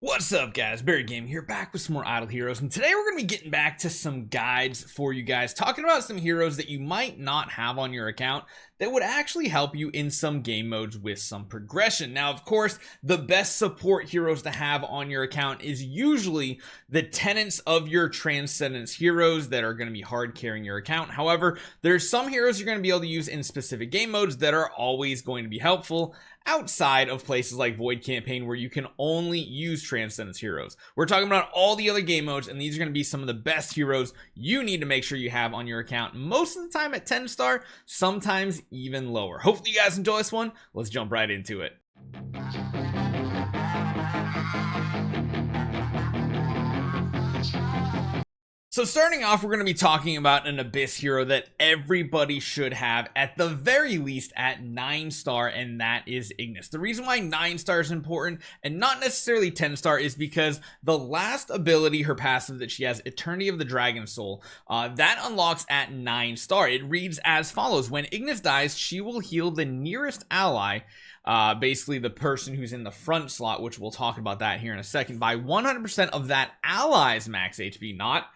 What's up guys, Barry Gaming here, back with some more idle heroes, and today we're going to be getting back to some guides for you guys, talking about some heroes that you might not have on your account that would actually help you in some game modes with some progression. Now of course, the best support heroes to have on your account is usually the tenants of your Transcendence heroes that are going to be hard carrying your account. However, there's some heroes you're going to be able to use in specific game modes that are always going to be helpful outside of places like Void Campaign, where you can only use Transcendence heroes. We're talking about all the other game modes, and these are going to be some of the best heroes you need to make sure you have on your account, most of the time at 10 star, sometimes even lower. Hopefully you guys enjoy this one. Let's jump right into it. So starting off, we're going to be talking about an Abyss hero that everybody should have at the very least at 9 star, and that is Ignis. The reason why 9 star is important and not necessarily 10 star is because the last ability, her passive that she has, Eternity of the Dragon Soul, that unlocks at 9 star. It reads as follows: when Ignis dies, she will heal the nearest ally, basically the person who's in the front slot, which we'll talk about that here in a second, by 100% of that ally's max HP, not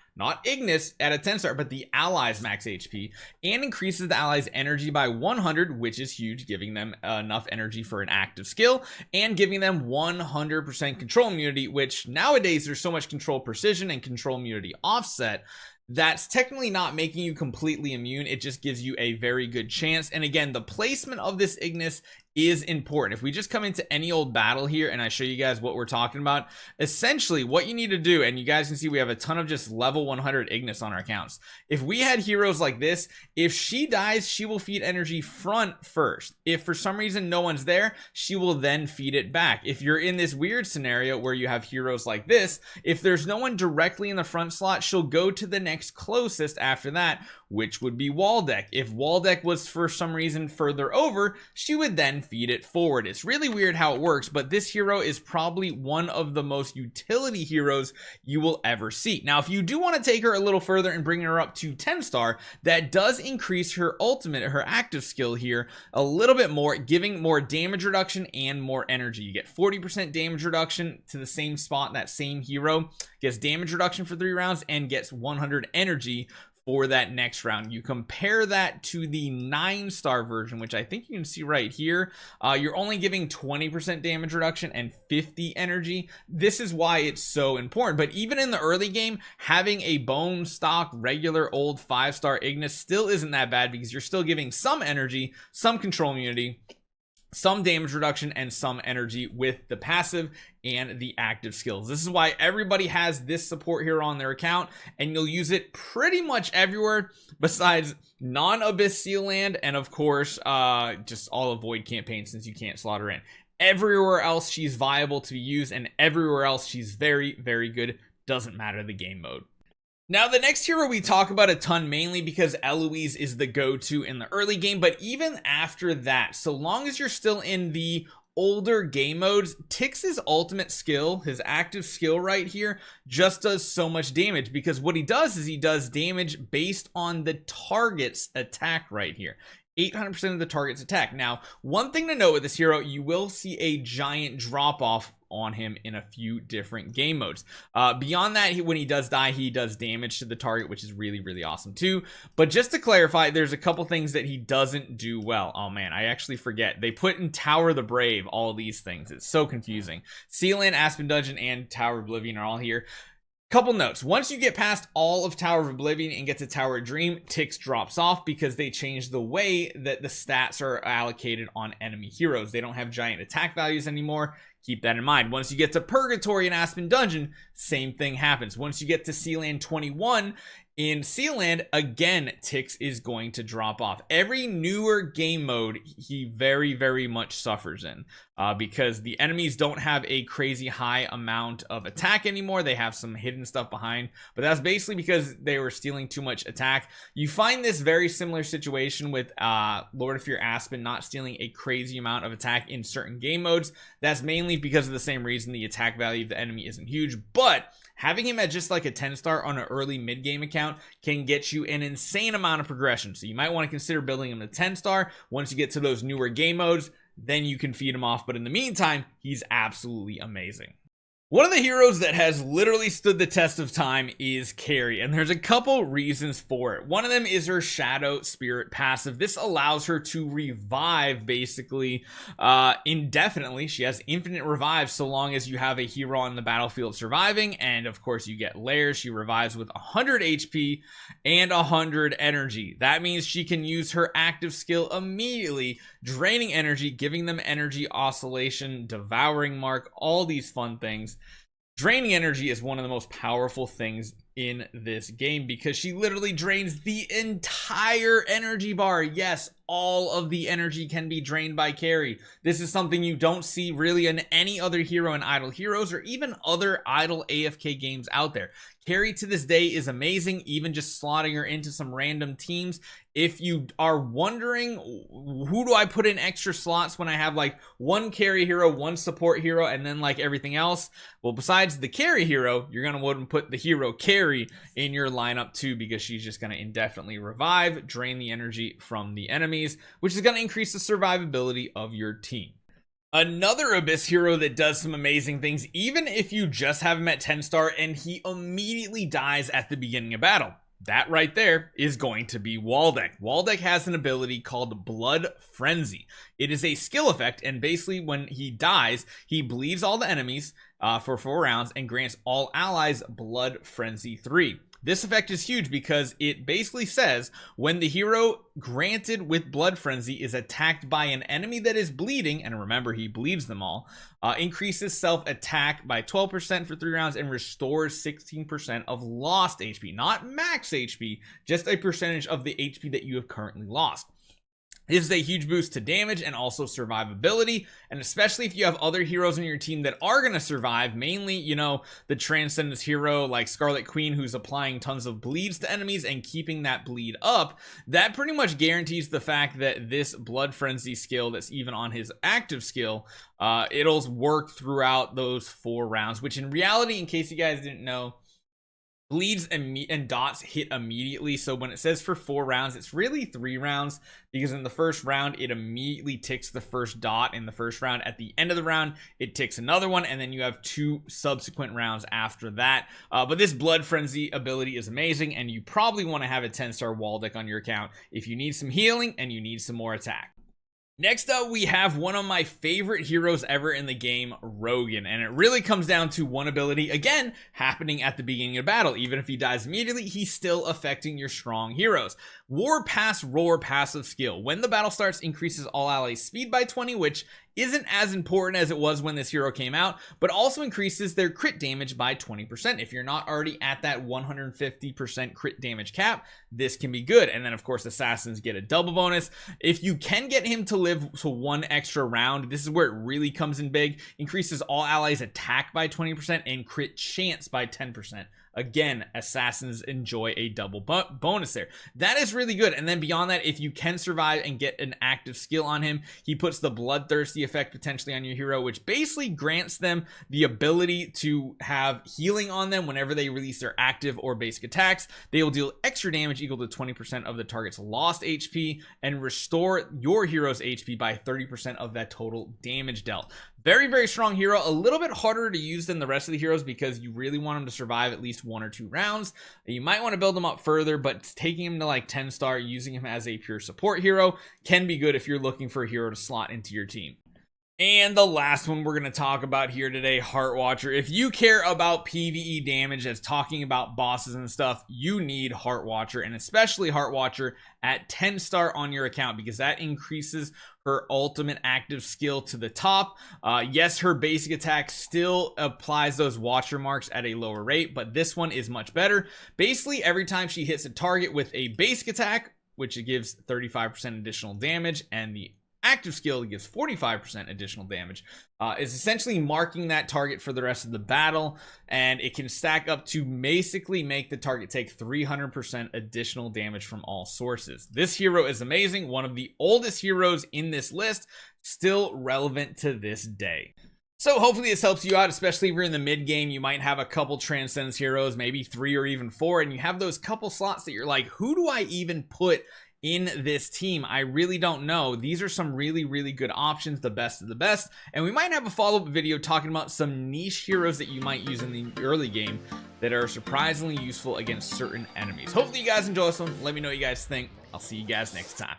Ignis at a 10 star, but the allies max HP, and increases the allies energy by 100, which is huge, giving them enough energy for an active skill and giving them 100% control immunity, which nowadays there's so much control precision and control immunity offset that's technically not making you completely immune. It just gives you a very good chance. And again, the placement of this Ignis is important. If we just come into any old battle here and I show you guys what we're talking about, essentially what you need to do, and you guys can see we have a ton of just level 100 Ignis on our accounts. If we had heroes like this, if she dies, she will feed energy front first. If for some reason no one's there, she will then feed it back. If you're in this weird scenario where you have heroes like this, if there's no one directly in the front slot, she'll go to the next closest after that, which would be Waldeck. If Waldeck was for some reason further over, she would then feed it forward. It's really weird how it works, but this hero is probably one of the most utility heroes you will ever see. Now, if you do want to take her a little further and bring her up to 10 star, that does increase her ultimate, her active skill here, a little bit more, giving more damage reduction and more energy. You get 40% damage reduction to the same spot. That same hero gets damage reduction for 3 rounds and gets 100 energy for that next round. You compare that to the 9 star version, which I think you can see right here. You're only giving 20% damage reduction and 50 energy. This is why it's so important. But even in the early game, having a bone stock regular old 5-star Ignis still isn't that bad, because you're still giving some energy, some control immunity, some damage reduction, and some energy with the passive and the active skills. This is why everybody has this support here on their account, and you'll use it pretty much everywhere besides non-Abyss Seal Land, and of course just all of Void Campaign, since you can't slot her in. Everywhere else she's viable to be used, and everywhere else she's very, very good. Doesn't matter the game mode. Now, the next hero we talk about a ton, mainly because Eloise is the go-to in the early game, but even after that, so long as you're still in the older game modes, Tix's ultimate skill, his active skill right here, just does so much damage, because what he does is he does damage based on the target's attack right here. 800% of the target's attack. Now, one thing to note with this hero, you will see a giant drop off on him in a few different game modes. Beyond that, when he does die, he does damage to the target, which is really, really awesome too. But just to clarify, there's a couple things that he doesn't do well. Oh man, I actually forget. They put in Tower of the Brave all these things. It's so confusing. Sealand, Aspen Dungeon, and Tower of Oblivion are all here. Couple notes: once you get past all of Tower of Oblivion and get to Tower of Dream, Tix drops off because they changed the way that the stats are allocated on enemy heroes. They don't have giant attack values anymore. Keep that in mind. Once you get to Purgatory and Aspen Dungeon, same thing happens. Once you get to Sealand 21, in Sealand, again, Tix is going to drop off. Every newer game mode, he very, very much suffers in, because the enemies don't have a crazy high amount of attack anymore. They have some hidden stuff behind, but that's basically because they were stealing too much attack. You find this very similar situation with Lord of Fear Aspen not stealing a crazy amount of attack in certain game modes. That's mainly because of the same reason. The attack value of the enemy isn't huge, but having him at just like a 10 star on an early mid game account can get you an insane amount of progression. So you might want to consider building him to 10 star. Once you get to those newer game modes, then you can feed him off. But in the meantime, he's absolutely amazing. One of the heroes that has literally stood the test of time is Carrie, and there's a couple reasons for it. One of them is her Shadow Spirit passive. This allows her to revive basically indefinitely. She has infinite revives so long as you have a hero on the battlefield surviving, and of course you get layers. She revives with 100 HP and 100 energy. That means she can use her active skill immediately, draining energy, giving them energy oscillation, devouring mark, all these fun things. Draining energy is one of the most powerful things in this game because she literally drains the entire energy bar. Yes, all of the energy can be drained by Carrie. This is something you don't see really in any other hero in Idle Heroes or even other idle AFK games out there. Carrie to this day is amazing, even just slotting her into some random teams. If you are wondering, who do I put in extra slots when I have like one carry hero, one support hero, and then like everything else? Well, besides the carry hero, you're going to want to put the hero Carrie in your lineup too, because she's just going to indefinitely revive, drain the energy from the enemies, which is going to increase the survivability of your team. Another Abyss hero that does some amazing things, even if you just have him at 10 star and he immediately dies at the beginning of battle. That right there is going to be Waldeck. Waldeck has an ability called Blood Frenzy. It is a skill effect, and basically when he dies, he bleeds all the enemies for 4 rounds and grants all allies Blood Frenzy 3. This effect is huge because it basically says when the hero granted with Blood Frenzy is attacked by an enemy that is bleeding, and remember he bleeds them all, increases self attack by 12% for 3 rounds and restores 16% of lost HP. Not max HP, just a percentage of the HP that you have currently lost. This is a huge boost to damage and also survivability, and especially if you have other heroes in your team that are going to survive, mainly, you know, the Transcendence hero like Scarlet Queen, who's applying tons of bleeds to enemies and keeping that bleed up. That pretty much guarantees the fact that this Blood Frenzy skill that's even on his active skill, it'll work throughout those 4 rounds, which in reality, in case you guys didn't know, bleeds and dots hit immediately. So when it says for 4 rounds, it's really 3 rounds, because in the first round it immediately ticks the first dot in the first round. At the end of the round it ticks another one, and then you have 2 subsequent rounds after that. But this Blood Frenzy ability is amazing, and you probably want to have a 10-star Waldeck on your account if you need some healing and you need some more attack. Next up, we have one of my favorite heroes ever in the game, Rogan, and it really comes down to one ability, again, happening at the beginning of battle. Even if he dies immediately, he's still affecting your strong heroes. War Pass Roar passive skill. When the battle starts, increases all allies speed by 20, which isn't as important as it was when this hero came out, but also increases their crit damage by 20%. If you're not already at that 150% crit damage cap, this can be good. And then of course assassins get a double bonus. If you can get him to live to 1 extra round, this is where it really comes in big. Increases all allies attack by 20% and crit chance by 10%. Again, assassins enjoy a double bonus there. That is really good. And then beyond that, if you can survive and get an active skill on him, he puts the Bloodthirsty effect potentially on your hero, which basically grants them the ability to have healing on them whenever they release their active or basic attacks. They will deal extra damage equal to 20% of the target's lost HP and restore your hero's HP by 30% of that total damage dealt. Very, very strong hero. A little bit harder to use than the rest of the heroes because you really want him to survive at least 1 or 2 rounds. You might want to build him up further, but taking him to like 10 star, using him as a pure support hero can be good if you're looking for a hero to slot into your team. And the last one we're going to talk about here today, Heart Watcher. If you care about PvE damage, as talking about bosses and stuff, you need Heart Watcher, and especially Heart Watcher at 10 star on your account, because that increases her ultimate active skill to the top. Yes, her basic attack still applies those Watcher marks at a lower rate, but this one is much better. Basically, every time she hits a target with a basic attack, which it gives 35% additional damage, and the active skill gives 45% additional damage, is essentially marking that target for the rest of the battle, and it can stack up to basically make the target take 300% additional damage from all sources. This hero is amazing, one of the oldest heroes in this list, still relevant to this day. So hopefully this helps you out, especially if you're in the mid game. You might have a couple Transcendence heroes, maybe 3 or even 4, and you have those couple slots that you're like, who do I even put in this team? I really don't know. These are some really good options, the best of the best, and we might have a follow-up video talking about some niche heroes that you might use in the early game that are surprisingly useful against certain enemies. Hopefully you guys enjoy this one. Let me know what you guys think. I'll see you guys next time.